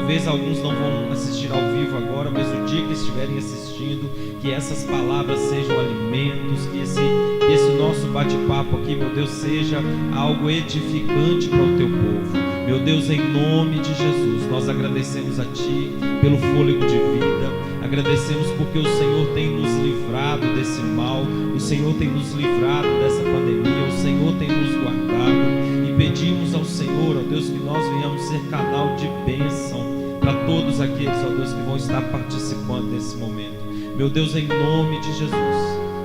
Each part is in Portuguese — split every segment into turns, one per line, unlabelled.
Talvez alguns não vão assistir ao vivo agora, mas o dia que estiverem assistindo, que essas palavras sejam alimentos, que esse nosso bate-papo aqui, meu Deus, seja algo edificante para o teu povo. Meu Deus, em nome de Jesus, nós agradecemos a Ti pelo fôlego de vida, agradecemos porque o Senhor tem nos livrado desse mal, o Senhor tem nos livrado dessa pandemia, o Senhor tem nos guardado, e pedimos ao Senhor, ó Deus, que nós venhamos ser canal de bênção para todos aqueles, ó Deus, que vão estar participando desse momento. Meu Deus, em nome de Jesus,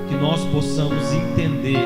que nós possamos entender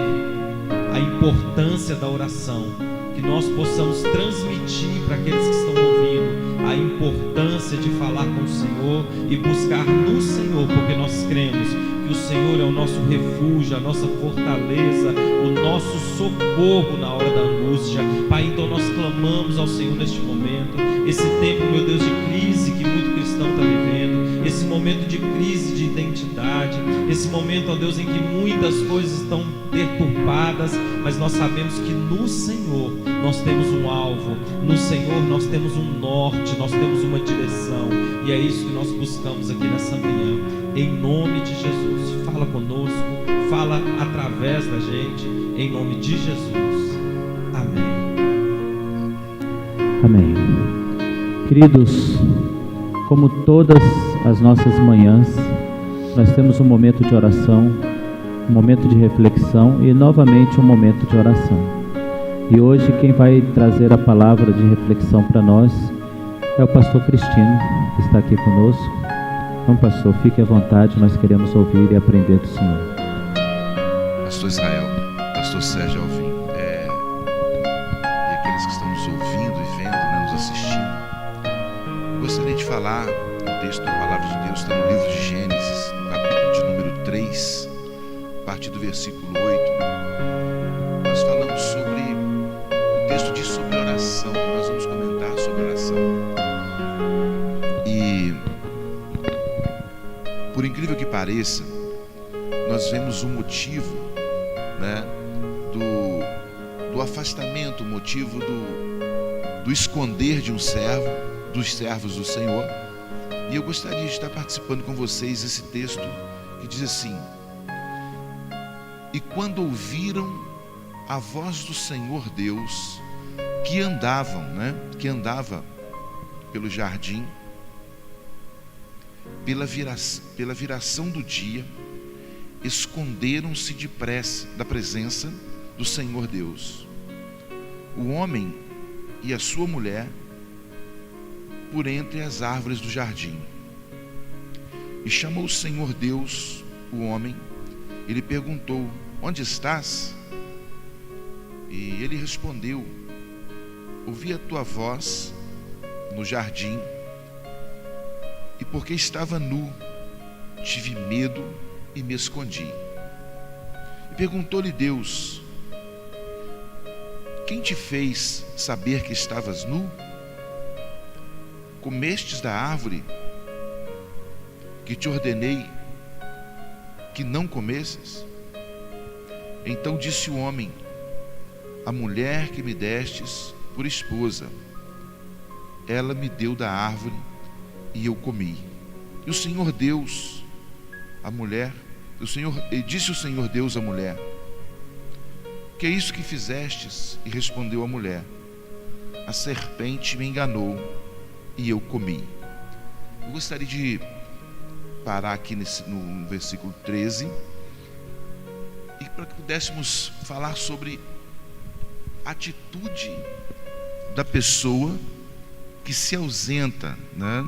a importância da oração, que nós possamos transmitir para aqueles que estão ouvindo a importância de falar com o Senhor e buscar no Senhor, porque nós cremos que o Senhor é o nosso refúgio, a nossa fortaleza, o nosso socorro na hora da angústia. Pai, então nós clamamos ao Senhor neste momento, esse tempo, meu Deus, de crise que muito cristão está vivendo, esse momento de crise de identidade, esse momento, ó Deus, em que muitas coisas estão deturpadas, mas nós sabemos que no Senhor nós temos um alvo, no Senhor nós temos um norte, nós temos uma direção, e é isso que nós buscamos aqui nessa manhã. Em nome de Jesus, fala conosco, fala através da gente, em nome de Jesus. Amém.
Amém. Queridos, como todas as nossas manhãs, nós temos um momento de oração, um momento de reflexão e novamente um momento de oração. E hoje quem vai trazer a palavra de reflexão para nós é o pastor Cristino, que está aqui conosco. Então, pastor, fique à vontade, nós queremos ouvir e aprender do Senhor.
Pastor Israel, pastor Sérgio Alvim, e aqueles que estão nos ouvindo e vendo, né, nos assistindo, gostaria de falar um texto da Palavra de Deus, está no livro de Gênesis, no capítulo de número 3, a partir do versículo 8. Nós falamos sobre, o texto diz sobre oração, nós vamos comentar sobre oração. E, por incrível que pareça, nós vemos o motivo, né, do afastamento, o motivo do esconder de um servo, dos servos do Senhor. E eu gostaria de estar participando com vocês esse texto que diz assim: e quando ouviram a voz do Senhor Deus, que andava pelo jardim, pela viração do dia, esconderam-se depressa da presença do Senhor Deus, o homem e a sua mulher, por entre as árvores do jardim. E chamou o Senhor Deus o homem e lhe perguntou: onde estás? E ele respondeu: ouvi a tua voz no jardim, e porque estava nu, tive medo e me escondi. E perguntou-lhe Deus: quem te fez saber que estavas nu? Comestes da árvore que te ordenei que não comesses? Então disse o homem: a mulher que me destes por esposa, ela me deu da árvore e eu comi. E o Senhor Deus, disse o Senhor Deus à mulher: que é isso que fizestes? E respondeu a mulher: a serpente me enganou e eu comi. Eu gostaria de parar aqui no versículo 13, e para que pudéssemos falar sobre a atitude da pessoa que se ausenta, né?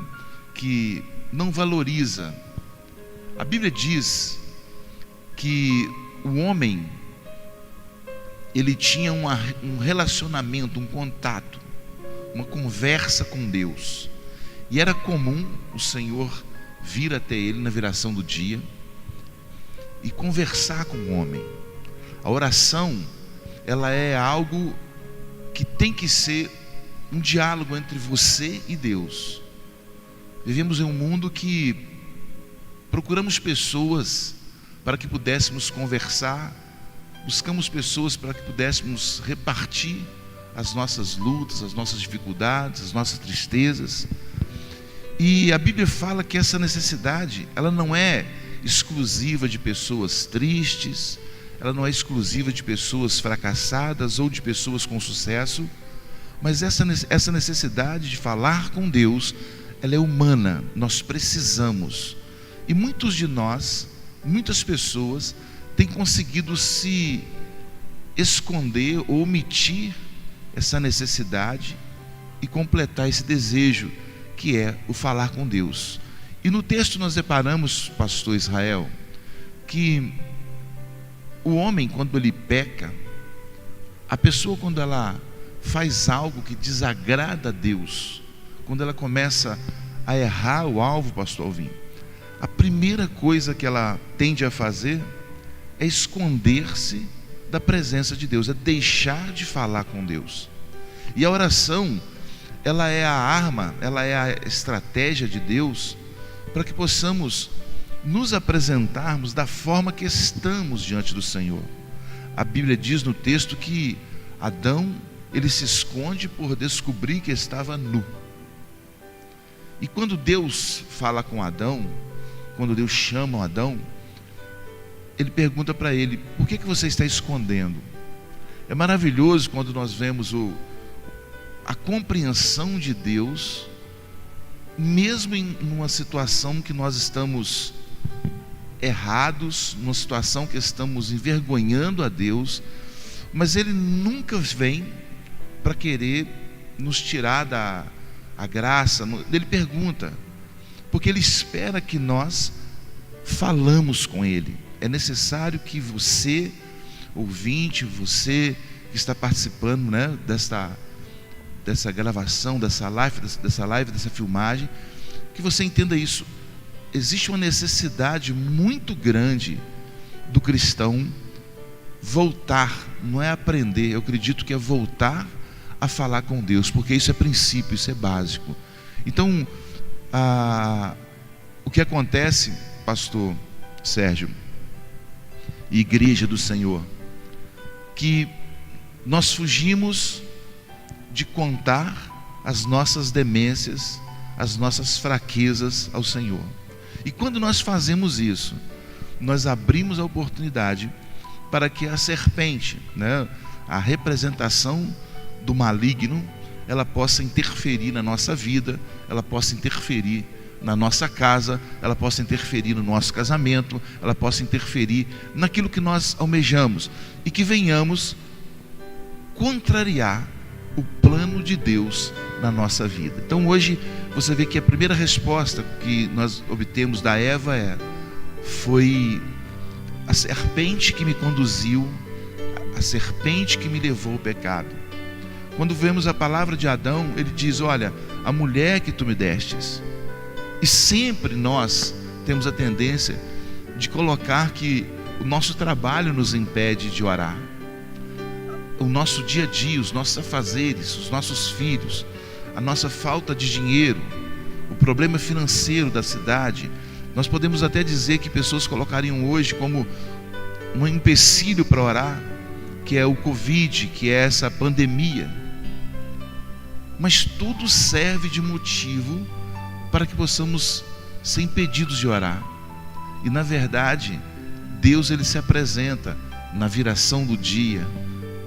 Que não valoriza. A Bíblia diz que o homem, ele tinha um relacionamento, um contato, uma conversa com Deus, e era comum o Senhor vir até ele na viração do dia e conversar com o homem. A oração, ela é algo que tem que ser um diálogo entre você e Deus. Vivemos em um mundo que procuramos pessoas para que pudéssemos conversar, buscamos pessoas para que pudéssemos repartir as nossas lutas, as nossas dificuldades, as nossas tristezas. E a Bíblia fala que essa necessidade, ela não é exclusiva de pessoas tristes, ela não é exclusiva de pessoas fracassadas ou de pessoas com sucesso, mas essa necessidade de falar com Deus, ela é humana, nós precisamos. E muitos de nós, muitas pessoas, têm conseguido se esconder ou omitir essa necessidade e completar esse desejo que é o falar com Deus. E no texto nós deparamos, pastor Israel, que o homem, quando ele peca, a pessoa, quando ela faz algo que desagrada a Deus, quando ela começa a errar o alvo, pastor Alvim, a primeira coisa que ela tende a fazer é esconder-se da presença de Deus, é deixar de falar com Deus. E a oração, ela é a arma, ela é a estratégia de Deus para que possamos nos apresentarmos da forma que estamos diante do Senhor. A Bíblia diz no texto que Adão, ele se esconde por descobrir que estava nu. E quando Deus fala com Adão, quando Deus chama Adão, ele pergunta para ele: por que você está escondendo? É maravilhoso quando nós vemos a compreensão de Deus, mesmo em uma situação que nós estamos errados, numa situação que estamos envergonhando a Deus, mas Ele nunca vem para querer nos tirar da graça. Ele pergunta, porque Ele espera que nós falamos com Ele. É necessário que você, ouvinte, você que está participando, né, dessa gravação, dessa live, dessa filmagem, que você entenda isso. Existe uma necessidade muito grande do cristão voltar, não é aprender, eu acredito que é voltar a falar com Deus, porque isso é princípio, isso é básico. Então, o que acontece, pastor Sérgio e igreja do Senhor, que nós fugimos de contar as nossas demências, as nossas fraquezas ao Senhor. E quando nós fazemos isso, nós abrimos a oportunidade para que a serpente, né, a representação do maligno, ela possa interferir na nossa vida, ela possa interferir na nossa casa, ela possa interferir no nosso casamento, ela possa interferir naquilo que nós almejamos, e que venhamos contrariar o plano de Deus na nossa vida. Então hoje você vê que a primeira resposta que nós obtemos da Eva foi a serpente que me conduziu, a serpente que me levou ao pecado. Quando vemos a palavra de Adão, ele diz: olha, a mulher que tu me destes. E sempre nós temos a tendência de colocar que o nosso trabalho nos impede de orar, o nosso dia a dia, os nossos afazeres, os nossos filhos, a nossa falta de dinheiro, o problema financeiro da cidade. Nós podemos até dizer que pessoas colocariam hoje como um empecilho para orar, que é o Covid, que é essa pandemia. Mas tudo serve de motivo para que possamos ser impedidos de orar. E na verdade, Deus, ele se apresenta na viração do dia,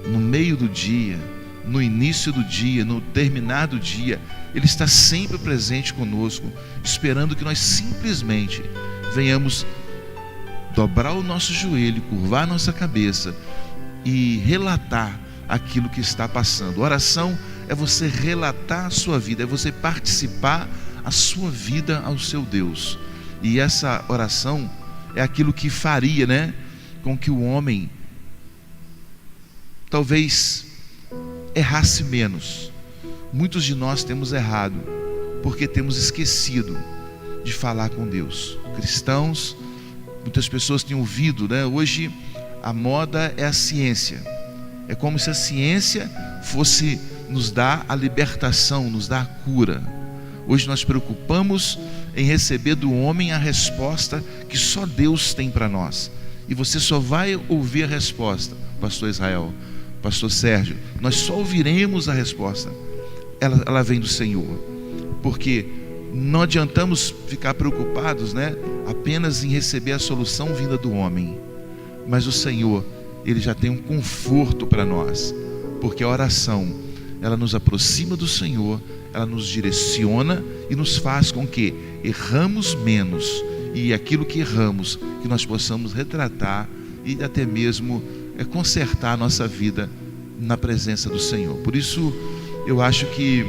no meio do dia, no início do dia, no terminar do dia. Ele está sempre presente conosco, esperando que nós simplesmente venhamos dobrar o nosso joelho, curvar a nossa cabeça e relatar aquilo que está passando. Oração é você relatar a sua vida, é você participar a sua vida ao seu Deus. E essa oração é aquilo que faria, né, com que o homem talvez errasse menos. Muitos de nós temos errado porque temos esquecido de falar com Deus. Cristãos, muitas pessoas têm ouvido, né? Hoje a moda é a ciência. É como se a ciência fosse nos dar a libertação, nos dar a cura. Hoje nós preocupamos em receber do homem a resposta que só Deus tem para nós. E você só vai ouvir a resposta, pastor Israel, pastor Sérgio, nós só ouviremos a resposta. Ela vem do Senhor. Porque Não adiantamos ficar preocupados, né, apenas em receber a solução vinda do homem, mas o Senhor, Ele já tem um conforto para nós, porque a oração, ela nos aproxima do Senhor, ela nos direciona e nos faz com que erramos menos, e aquilo que erramos, que nós possamos retratar e até mesmo consertar a nossa vida na presença do Senhor. Por isso, eu acho que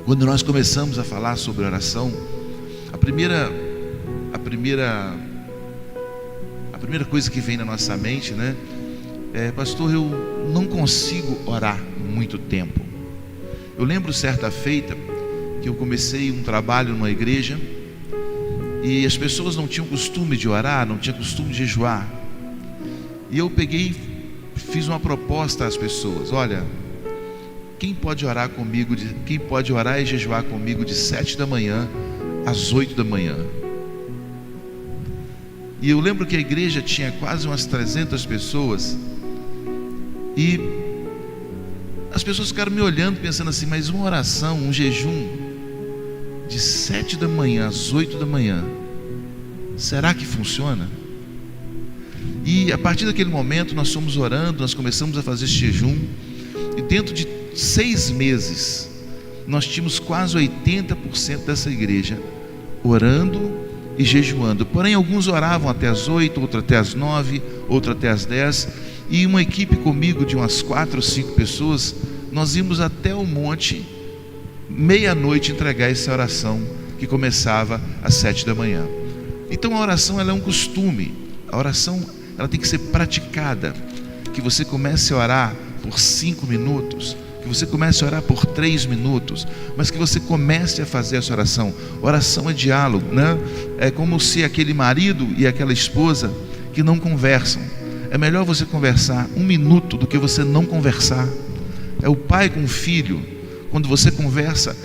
quando nós começamos a falar sobre oração, a primeira coisa que vem na nossa mente, né, pastor, eu não consigo orar muito tempo. Eu lembro certa feita que eu comecei um trabalho numa igreja e as pessoas não tinham costume de orar, não tinham costume de jejuar. E eu peguei, fiz uma proposta às pessoas: olha, quem pode orar comigo, quem pode orar e jejuar comigo de 7 da manhã às 8 da manhã? E eu lembro que a igreja tinha quase umas 300 pessoas, e as pessoas ficaram me olhando pensando assim: mas uma oração, um jejum de 7 da manhã às 8 da manhã, será que funciona? E a partir daquele momento nós fomos orando, nós começamos a fazer esse jejum, e dentro de 6 meses nós tínhamos quase 80% dessa igreja orando e jejuando. Porém, alguns oravam até as 8, outro até as 9, outro até as 10, e uma equipe comigo de umas 4 ou 5 pessoas, nós íamos até o monte, meia-noite, entregar essa oração que começava às 7 da manhã. Então a oração, ela é um costume, a oração, ela tem que ser praticada, que você comece a orar por 5 minutos, que você comece a orar por 3 minutos, mas que você comece a fazer essa oração. Oração é diálogo, né? É como se aquele marido e aquela esposa que não conversam, é melhor você conversar 1 minuto do que você não conversar. É o pai com o filho, quando você conversa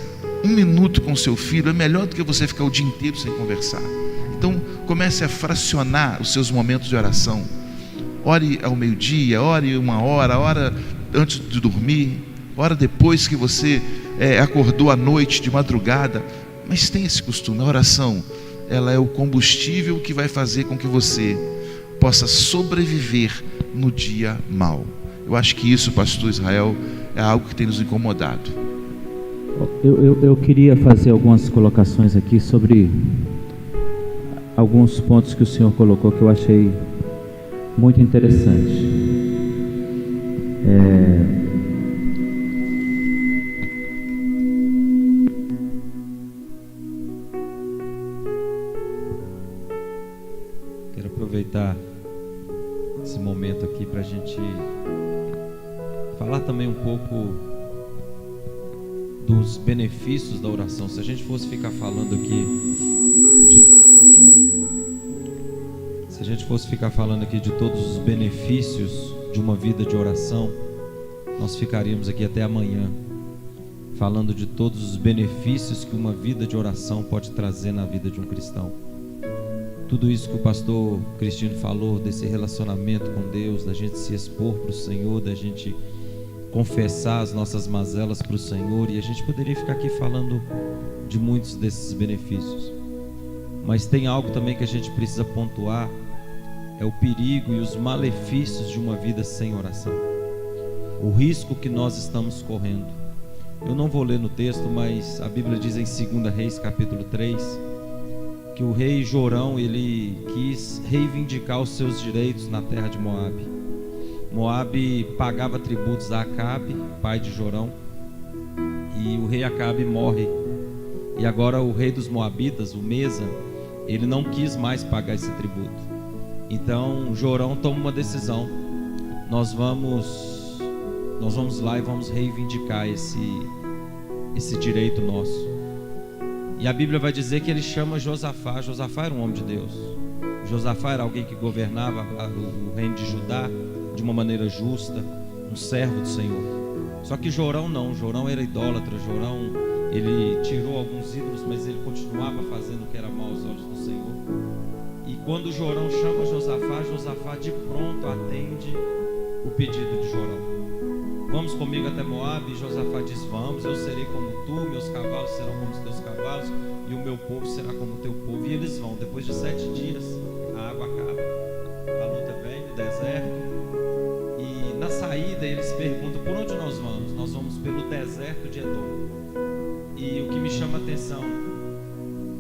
1 minuto com o seu filho, é melhor do que você ficar o dia inteiro sem conversar. Então comece a fracionar os seus momentos de oração. Ore ao meio-dia, ore 1 hora, ora antes de dormir, ora depois que você acordou à noite, de madrugada. Mas tem esse costume. A oração, ela é o combustível que vai fazer com que você possa sobreviver no dia mau. Eu acho que isso, pastor Israel, é algo que tem nos incomodado.
Eu queria fazer algumas colocações aqui sobre alguns pontos que o senhor colocou, que eu achei muito interessante.
Quero aproveitar esse momento aqui para a gente falar também um pouco dos benefícios da oração. Se a gente fosse ficar falando aqui de todos os benefícios de uma vida de oração, nós ficaríamos aqui até amanhã falando de todos os benefícios que uma vida de oração pode trazer na vida de um cristão. Tudo isso que o pastor Cristino falou, desse relacionamento com Deus, da gente se expor para o Senhor, da gente confessar as nossas mazelas para o Senhor, e a gente poderia ficar aqui falando de muitos desses benefícios. Mas tem algo também que a gente precisa pontuar, é o perigo e os malefícios de uma vida sem oração, o risco que nós estamos correndo. Eu não vou ler no texto, mas a Bíblia diz em 2 Reis capítulo 3 que o rei Jorão, ele quis reivindicar os seus direitos na terra de Moabe. Moabe pagava tributos a Acabe, pai de Jorão, e o rei Acabe morre, e agora o rei dos Moabitas, o Mesa, ele não quis mais pagar esse tributo. Então Jorão toma uma decisão: nós vamos lá e vamos reivindicar esse direito nosso. E a Bíblia vai dizer que ele chama Josafá. Josafá era um homem de Deus. Josafá era alguém que governava o reino de Judá de uma maneira justa, um servo do Senhor. Só que Jorão não, Jorão era idólatra. Jorão, ele tirou alguns ídolos, mas ele continuava fazendo o que era mau aos olhos do Senhor. E quando Jorão chama Josafá, Josafá de pronto atende o pedido de Jorão. vamos comigo até Moabe. E Josafá diz: vamos, eu serei como tu, meus cavalos serão como os teus cavalos, e o meu povo será como o teu povo. E eles vão. Depois de 7 dias, a água acaba, a luta vem no deserto, e na saída eles perguntam: por onde nós vamos? Nós vamos pelo deserto de Edom. E o que me chama a atenção